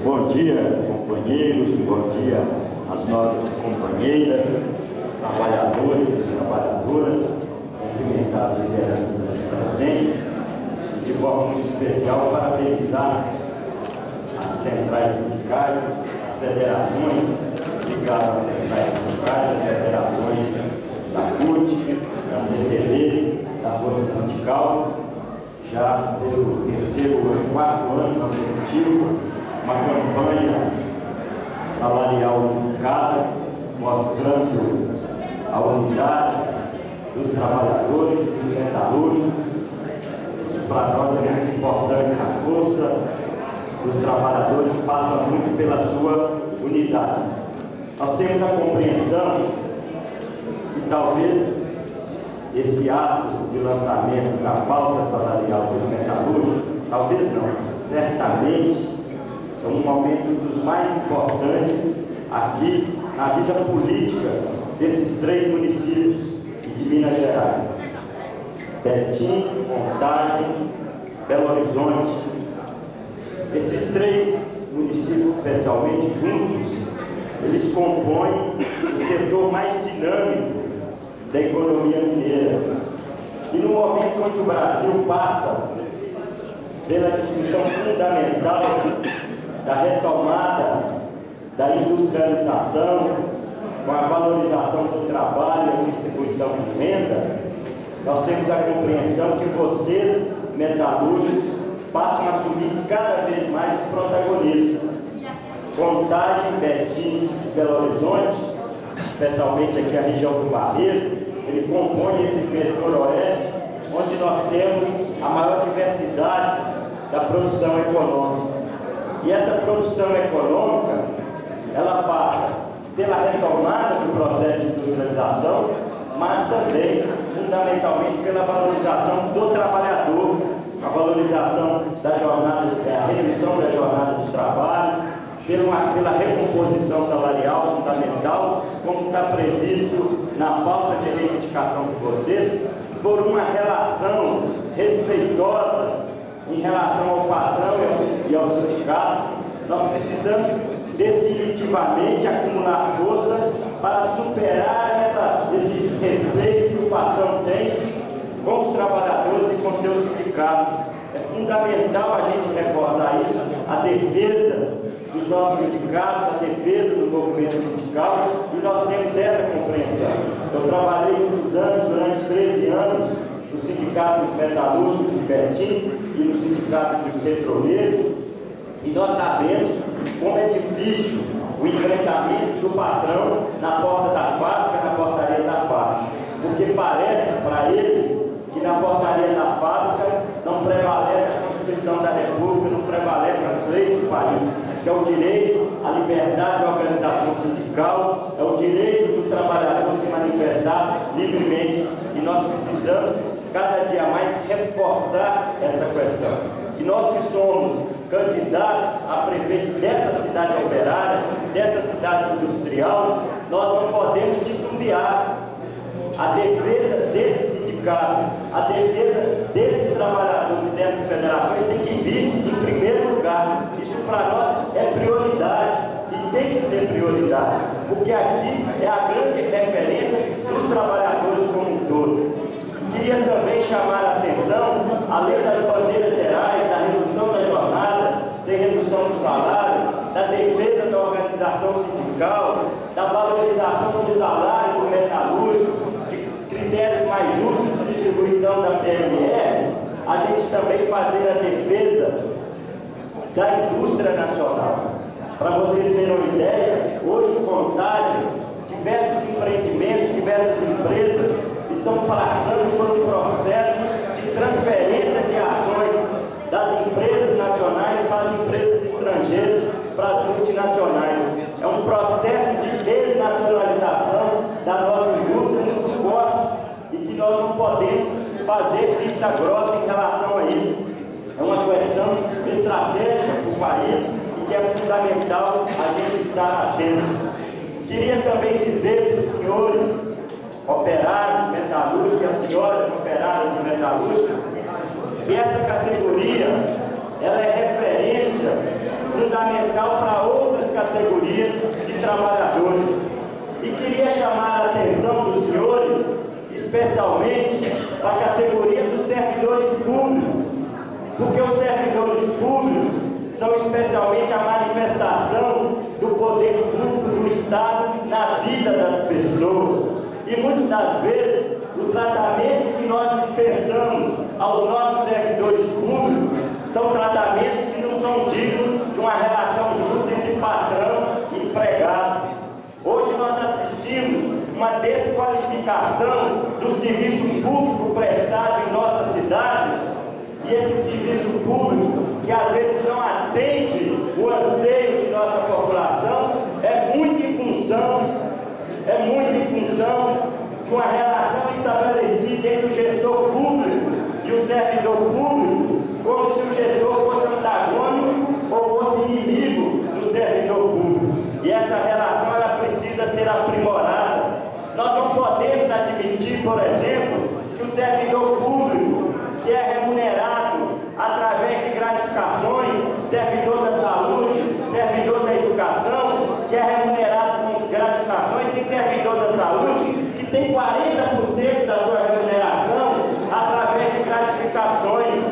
Bom dia, companheiros, bom dia às nossas companheiras, trabalhadores e trabalhadoras, cumprimentar as lideranças aqui presentes e, de forma muito especial, parabenizar as centrais sindicais, as federações ligadas às centrais sindicais, as federações da CUT, da CTV, da Força Sindical, já pelo terceiro ou quarto ano consecutivo, uma campanha salarial unificada, mostrando a unidade dos trabalhadores, dos metalúrgicos. Isso para nós é muito importante. A força dos trabalhadores passa muito pela sua unidade. Nós temos a compreensão que talvez esse ato de lançamento da pauta salarial dos metalúrgicos, talvez não, certamente, é um momento dos mais importantes aqui na vida política desses três municípios de Minas Gerais: Betim, Contagem, Belo Horizonte. Esses três municípios, especialmente juntos, eles compõem o setor mais dinâmico da economia mineira. E no momento em que o Brasil passa pela discussão fundamental da retomada da industrialização, com a valorização do trabalho e a distribuição de renda, nós temos a compreensão que vocês, metalúrgicos, passam a assumir cada vez mais o protagonismo. Contagem, Betim e Belo Horizonte, especialmente aqui a região do Barreiro, ele compõe esse vetor oeste, onde nós temos a maior diversidade da produção econômica. E essa produção econômica, ela passa pela retomada do processo de industrialização, mas também, fundamentalmente, pela valorização do trabalhador, a valorização da jornada, a redução da jornada de trabalho, pela recomposição salarial fundamental, como está previsto na pauta de reivindicação de vocês, por uma relação respeitosa em relação ao patrão e aos sindicatos. Nós precisamos definitivamente acumular força para superar esse desrespeito que o patrão tem com os trabalhadores e com seus sindicatos. É fundamental a gente reforçar isso, a defesa dos nossos sindicatos, a defesa do movimento sindical, e nós temos essa compreensão. Eu trabalhei muitos anos, durante 13 anos, no Sindicato dos Metalúrgicos de Betim e no Sindicato dos Petroleiros, e nós sabemos como é difícil o enfrentamento do patrão na porta da fábrica, na portaria da fábrica, porque parece para eles que na portaria da fábrica não prevalece a Constituição da República, não prevalece as leis do país, que é o direito à liberdade de organização sindical, é o direito do trabalhador se manifestar livremente, e nós precisamos cada dia mais reforçar essa questão. E nós que somos candidatos a prefeito dessa cidade operária, dessa cidade industrial, nós não podemos titubear. A defesa desse sindicato, a defesa desses trabalhadores e dessas federações tem que vir em primeiro lugar. Isso para nós é prioridade e tem que ser prioridade, porque aqui é a grande referência dos trabalhadores como um todo. Queria também chamar a atenção, além das bandeiras gerais, da redução da jornada, sem redução do salário, da defesa da organização sindical, da valorização do salário do metalúrgico, de critérios mais justos de distribuição da PME, a gente também fazer a defesa da indústria nacional. Para vocês terem uma ideia, hoje o Contagem, diversos empreendimentos, diversas empresas estão passando por um processo de transferência de ações das empresas nacionais para as empresas estrangeiras, para as multinacionais. É um processo de desnacionalização da nossa indústria muito forte e que nós não podemos fazer vista grossa em relação a isso. É uma questão estratégica para o país e que é fundamental a gente estar atento. Queria também dizer para os senhores operários metalúrgicos, as senhoras operadas e metalúrgicas, que essa categoria ela é referência fundamental trabalhadores. E queria chamar a atenção dos senhores, especialmente para a categoria dos servidores públicos, porque os servidores públicos são especialmente a manifestação do poder público do Estado na vida das pessoas. E muitas das vezes, o tratamento que nós dispensamos aos nossos servidores públicos são tratamentos que não são dignos de uma relação justa entre patrão e empregado. Hoje nós assistimos uma desqualificação do serviço público prestado em nossas cidades, e esse serviço público, que às vezes não atende o anseio de nossa população, é muito em função de uma relação estabelecida entre o gestor público e o servidor público, como se o gestor fosse antagônico ou fosse inimigo do servidor público. E essa relação ela precisa ser aprimorada. Nós não podemos admitir, por exemplo, que o servidor público, que é remunerado através de gratificações, servidor da saúde, servidor da educação, que é remunerado com gratificações, tem servidor da saúde que tem 40% da sua remuneração através de gratificações.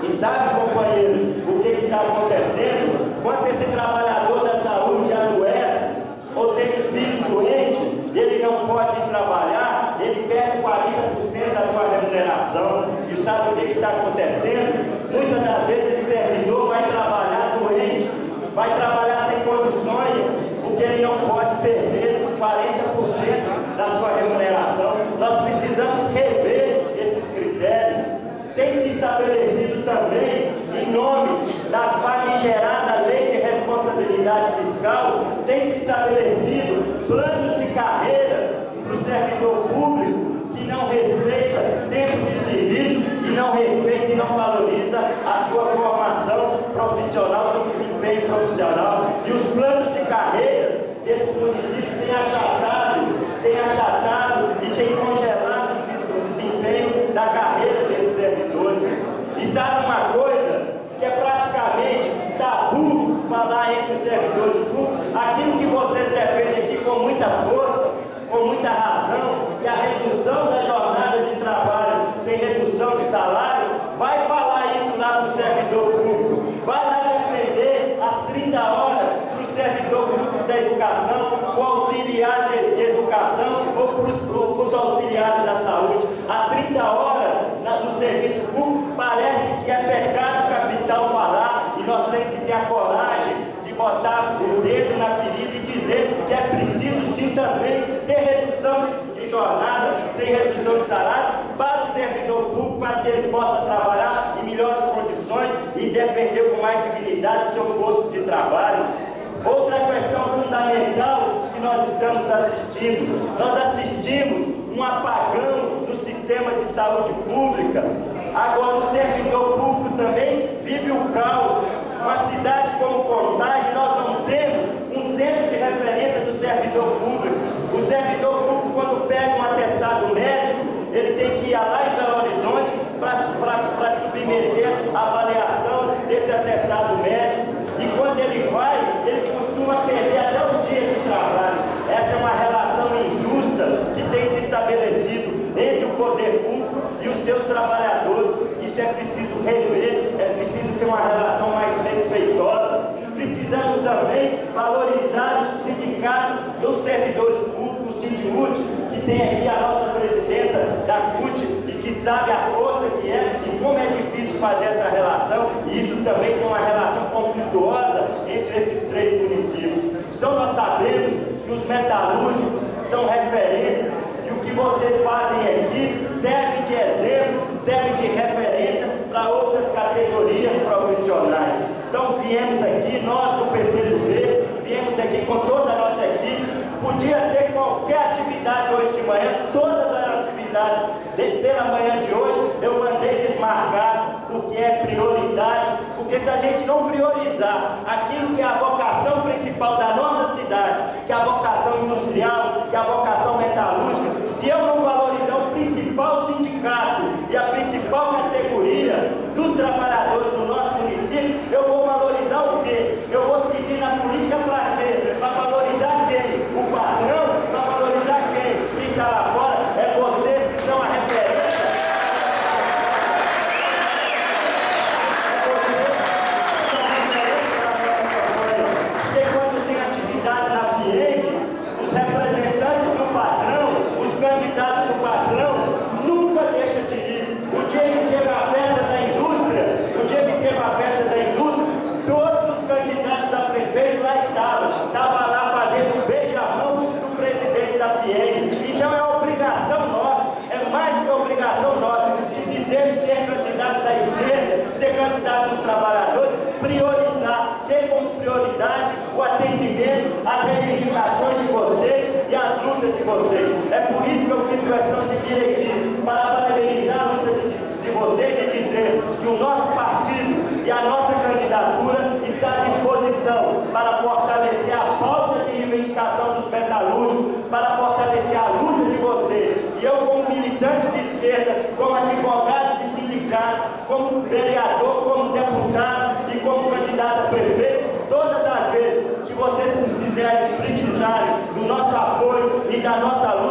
E sabe, companheiros, o que está acontecendo? Quando esse trabalhador da saúde adoece ou tem um filho doente, ele não pode trabalhar, ele perde 40% da sua remuneração. E sabe o que está acontecendo? Muitas das vezes esse servidor vai trabalhar doente, vai trabalhar sem condições, porque ele não pode perder 40% da sua remuneração. Nós precisamos rever esses critérios. Tem se estabelecido também, em nome da famigerada Lei de Responsabilidade Fiscal, tem se estabelecido planos de carreiras para o servidor público que não respeita tempo de serviço, que não respeita e não valoriza a sua formação profissional, seu desempenho profissional. E os planos de carreiras desses municípios têm achatado e têm congelado o desempenho da carreira desses servidores. E sabe uma coisa que é praticamente tabu falar entre os servidores públicos? Aquilo que vocês defendem aqui com muita força, com muita razão, que a redução da jornada de trabalho sem redução de salário, vai falar isso lá para o servidor público, vai lá defender as 30 horas para o servidor público da educação, o auxiliar de educação ou para os auxiliares da saúde. Há 30 horas no serviço público, parece que é pecado capital falar, e nós temos que ter a coragem de botar o dedo na ferida e dizer que é preciso sim também ter redução de jornada, sem redução de salário, para o servidor público, para que ele possa trabalhar em melhores condições e defender com mais dignidade o seu posto de trabalho. Outra questão fundamental que nós estamos assistindo, nós assistimos um apagão do sistema de saúde pública. Agora o servidor público também vive o caos. Uma cidade como Contagem, nós não temos um centro de referência do servidor público. O servidor público, quando pega um atestado médico, ele tem que ir lá em Belo Horizonte para submeter a avaliação desse atestado médico. E quando ele vai, ele costuma perder até o dia de trabalho. Essa é uma relação injusta que tem se estabelecido entre o poder público e os seus trabalhadores. Isso é preciso rever, é preciso ter uma relação mais respeitosa. Precisamos também valorizar o sindicato dos servidores públicos, o Sindiúte, que tem aqui a nossa presidenta da CUT e que sabe a força que é e como é difícil fazer essa relação, e isso também tem uma relação conflituosa entre esses três municípios. Então nós sabemos que os metalúrgicos são referência, e o que vocês fazem aqui serve de exemplo, serve de referência para outras categorias profissionais. Então viemos aqui, nós do PCdoB, viemos aqui com toda a nossa equipe. Podia ter qualquer atividade hoje de manhã, todas as atividades pela manhã de hoje, eu mandei desmarcar o que é prioridade, porque se a gente não priorizar aquilo que é a vocação principal da nossa cidade, que é a vocação industrial, que é a vocação metalúrgica, se eu não valorizar o principal sindicato e a principal categoria dos trabalhadores do nosso município, eu vou valorizar o quê? Eu vou seguir na política para quê? Para valorizar vocês. É por isso que eu fiz questão de vir aqui, para parabenizar a luta de vocês e dizer que o nosso partido e a nossa candidatura está à disposição para fortalecer a pauta de reivindicação dos metalúrgicos, para fortalecer a luta de vocês. E eu, como militante de esquerda, como advogado de sindicato, como vereador, como deputado e como candidato a prefeito, todas as vezes que vocês precisarem do nosso apoio e da nossa luta,